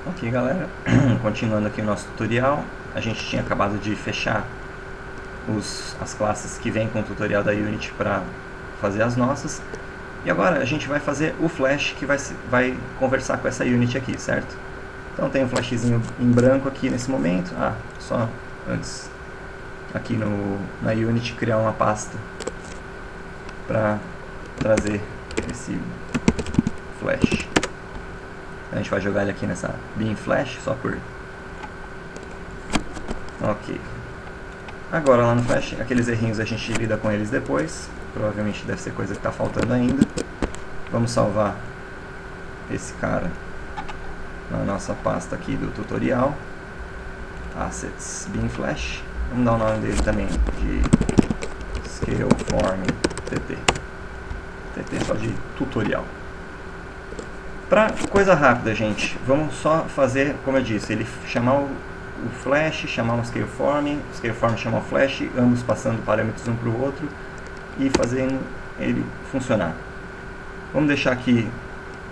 Ok, galera, continuando aqui o nosso tutorial, a gente tinha acabado de fechar as classes que vêm com o tutorial da Unity para fazer as nossas, e agora a gente vai fazer o Flash que vai conversar com essa Unity aqui, certo? Então tem um flashzinho em branco aqui nesse momento. Só antes aqui na Unity criar uma pasta para trazer esse Flash. A gente vai jogar ele aqui nessa Beam Flash, só por... Ok. Agora lá no Flash, aqueles errinhos a gente lida com eles depois. Provavelmente deve ser coisa que está faltando ainda. Vamos salvar esse cara na nossa pasta aqui do tutorial. Assets Beam Flash. Vamos dar o nome dele também de Scaleform TT. TT só de tutorial. Para coisa rápida, gente, vamos só fazer, como eu disse, ele chamar o Flash, chamar o Scaleform chamar o Flash, ambos passando parâmetros um para o outro e fazendo ele funcionar. Vamos deixar aqui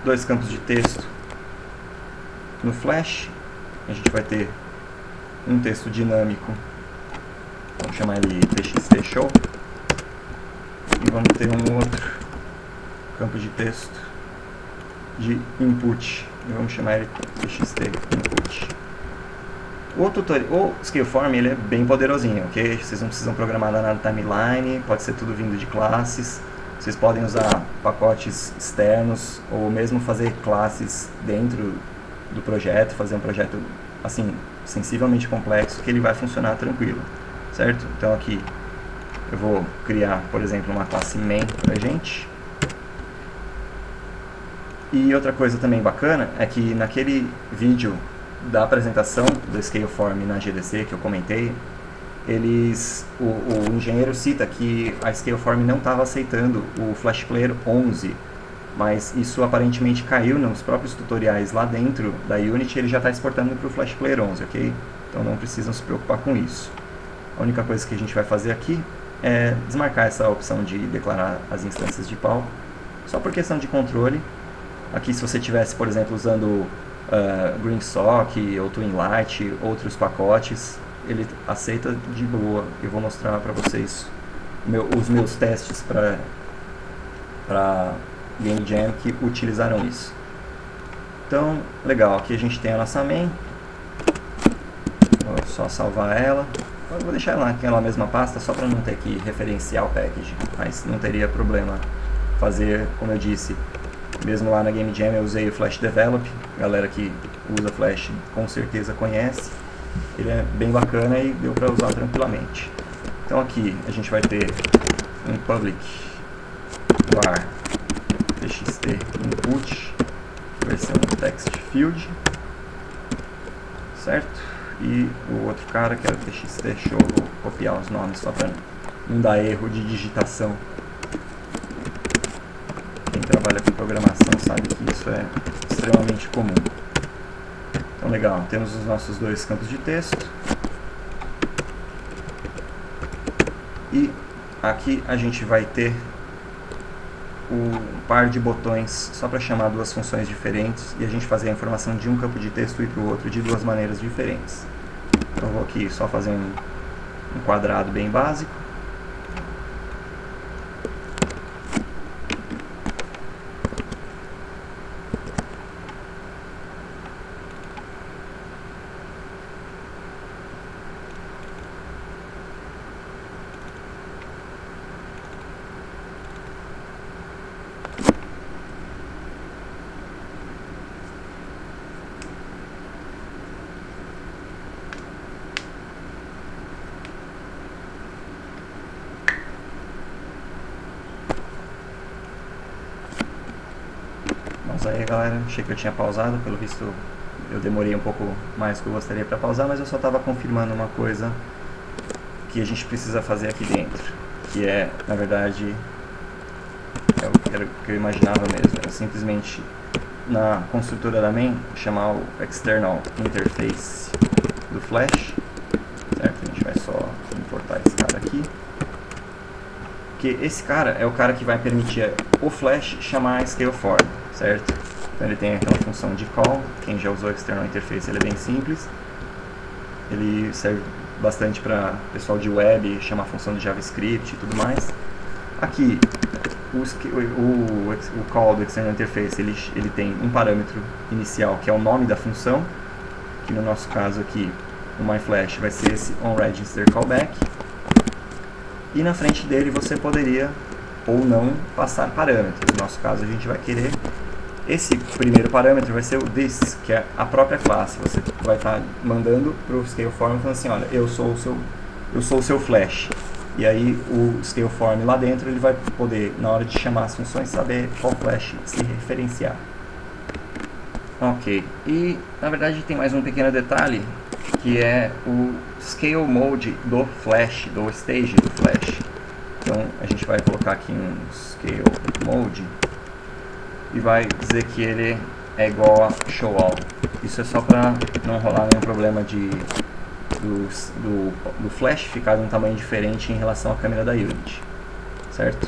dois campos de texto no Flash. A gente vai ter um texto dinâmico, vamos chamar ele TXT Show, e vamos ter um outro campo de texto de input, e vamos chamar ele txt input. O Scaleform ele é bem poderosinho, ok? Vocês não precisam programar nada na timeline, pode ser tudo vindo de classes. Vocês podem usar pacotes externos ou mesmo fazer classes dentro do projeto, fazer um projeto assim sensivelmente complexo que ele vai funcionar tranquilo, certo? Então aqui eu vou criar, por exemplo, uma classe main pra gente. E outra coisa também bacana é que naquele vídeo da apresentação do Scaleform na GDC que eu comentei, o engenheiro cita que a Scaleform não estava aceitando o Flash Player 11, mas isso aparentemente caiu nos próprios tutoriais lá dentro da Unity, ele já está exportando para o Flash Player 11, ok? Então não precisam se preocupar com isso. A única coisa que a gente vai fazer aqui é desmarcar essa opção de declarar as instâncias de palco, só por questão de controle. Aqui, se você estivesse, por exemplo, usando GreenSock ou Twinlight, outros pacotes, ele aceita de boa. Eu vou mostrar para vocês os meus testes para Game Jam que utilizaram isso. Então, legal, aqui a gente tem a nossa main. Vou só salvar ela. Eu vou deixar ela naquela mesma pasta só para não ter que referenciar o package, mas não teria problema fazer, como eu disse. Mesmo lá na Game Jam eu usei o Flash Develop, a galera que usa Flash com certeza conhece. Ele é bem bacana e deu para usar tranquilamente. Então aqui a gente vai ter um public var txt input, que vai ser um text field, certo? E o outro cara que era o txt show, vou copiar os nomes só para não dar erro de digitação. Quem trabalha com programação sabe que isso é extremamente comum. Então legal, temos os nossos dois campos de texto. E aqui a gente vai ter um par de botões só para chamar duas funções diferentes e a gente fazer a informação de um campo de texto e para o outro de duas maneiras diferentes. Então vou aqui só fazer um quadrado bem básico. Mas aí galera, achei que eu tinha pausado, pelo visto eu demorei um pouco mais do que eu gostaria para pausar, mas eu só estava confirmando uma coisa que a gente precisa fazer aqui dentro, que é, na verdade, é o que eu imaginava mesmo, era simplesmente na construtora da main chamar o external interface do Flash, certo? A gente vai só importar esse cara aqui, que esse cara é o cara que vai permitir o Flash chamar a Scaleform, certo? Então ele tem aquela função de call. Quem já usou External Interface, ele é bem simples. Ele serve bastante para pessoal de web, chamar função de JavaScript e tudo mais. Aqui, o call do External Interface, ele tem um parâmetro inicial, que é o nome da função, que no nosso caso aqui, no MyFlash, vai ser esse onRegisterCallback. E na frente dele você poderia ou não passar parâmetros. No nosso caso, a gente vai querer... Esse primeiro parâmetro vai ser o this, que é a própria classe. Você vai estar mandando para o Scaleform falando assim, olha, eu sou o seu Flash. E aí o Scaleform lá dentro, ele vai poder, na hora de chamar as funções, saber qual Flash se referenciar. Ok, e na verdade tem mais um pequeno detalhe, que é o Scale Mode do Flash, do Stage do Flash. Então a gente vai colocar aqui um Scale Mode e vai dizer que ele é igual a Show All. Isso é só para não rolar nenhum problema do Flash ficar de um tamanho diferente em relação à câmera da Unity, certo?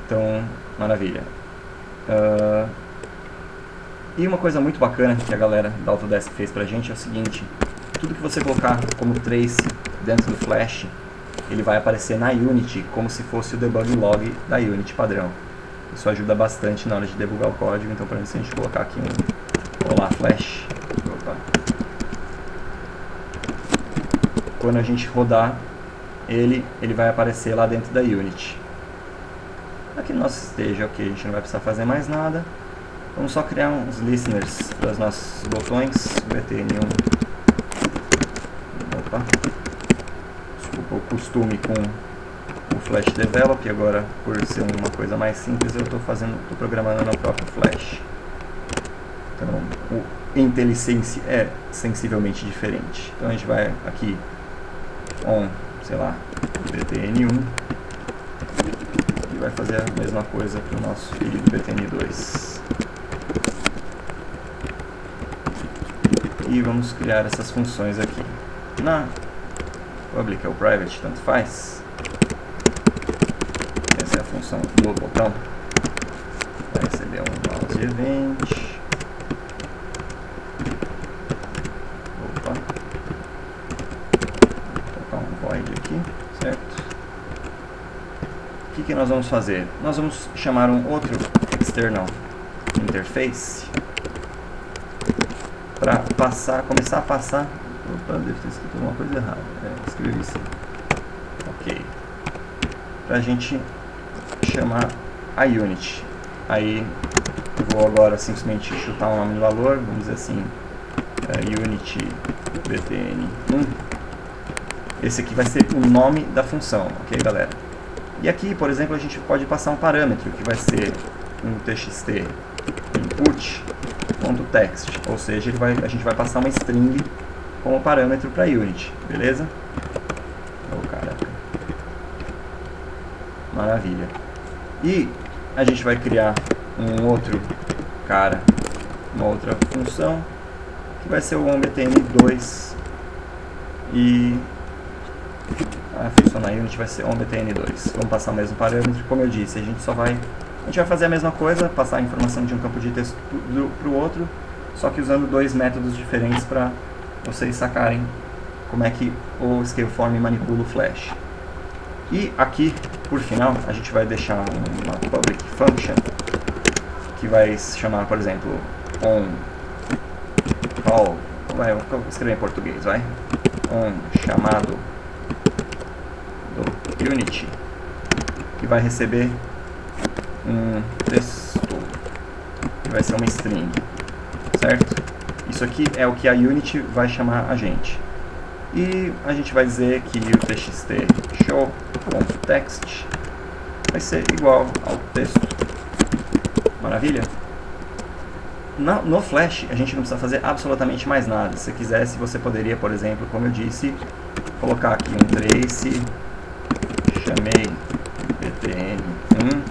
Então, maravilha. E uma coisa muito bacana que a galera da Autodesk fez pra gente é o seguinte: tudo que você colocar como trace dentro do Flash, ele vai aparecer na Unity como se fosse o debug log da Unity padrão. Isso ajuda bastante na hora de debugar o código. Então, por exemplo, se a gente colocar aqui um Olá Flash, quando a gente rodar ele vai aparecer lá dentro da Unity. Aqui no nosso stage, ok, a gente não vai precisar fazer mais nada. Vamos só criar uns listeners para os nossos botões. BTN1. Opa. Desculpa o costume com o Flash Develop. Agora, por ser uma coisa mais simples, eu estou programando no próprio Flash. Então, o IntelliSense é sensivelmente diferente. Então a gente vai aqui on, sei lá, BTN1 e vai fazer a mesma coisa para o nosso filho do BTN2. E vamos criar essas funções aqui. Na public ou private, tanto faz. Essa é a função do botão. Vai receber um mouse event. Opa. Vou colocar um void aqui, certo? O que nós vamos fazer? Nós vamos chamar um outro external interface para começar a passar. Opa, deve ter escrito alguma coisa errada. Escrevi isso. Ok. Para a gente chamar a Unity. Aí eu vou agora simplesmente chutar um nome de valor. Vamos dizer assim, Unity BTN1. Esse aqui vai ser o nome da função, ok, galera? E aqui, por exemplo, a gente pode passar um parâmetro que vai ser um txt input.text, ou seja, a gente vai passar uma string como parâmetro para Unity, beleza? Oh, caraca. Maravilha. E a gente vai criar um outro cara, uma outra função, que vai ser o onBTN2 e a função na Unity vai ser onBTN2. Vamos passar o mesmo parâmetro, como eu disse, a gente vai fazer a mesma coisa, passar a informação de um campo de texto para o outro, só que usando dois métodos diferentes para vocês sacarem como é que o Scaleform manipula o Flash. E aqui, por final, a gente vai deixar uma public function que vai se chamar, por exemplo, onCall, vou escrever em português, vai, onChamado do Unity, que vai receber um texto, que vai ser uma string, certo? Isso aqui é o que a Unity vai chamar a gente. E a gente vai dizer que o txt show.text vai ser igual ao texto. Maravilha? No Flash, a gente não precisa fazer absolutamente mais nada. Se quisesse, você poderia, por exemplo, como eu disse, colocar aqui um trace, chamei BTN1,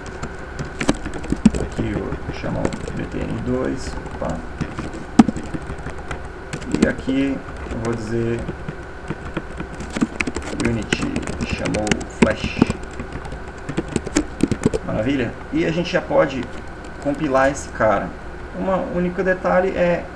aqui eu chamo BTN2, opa. E aqui eu vou dizer Unity chamou Flash. Maravilha? E a gente já pode compilar esse cara. Um único detalhe é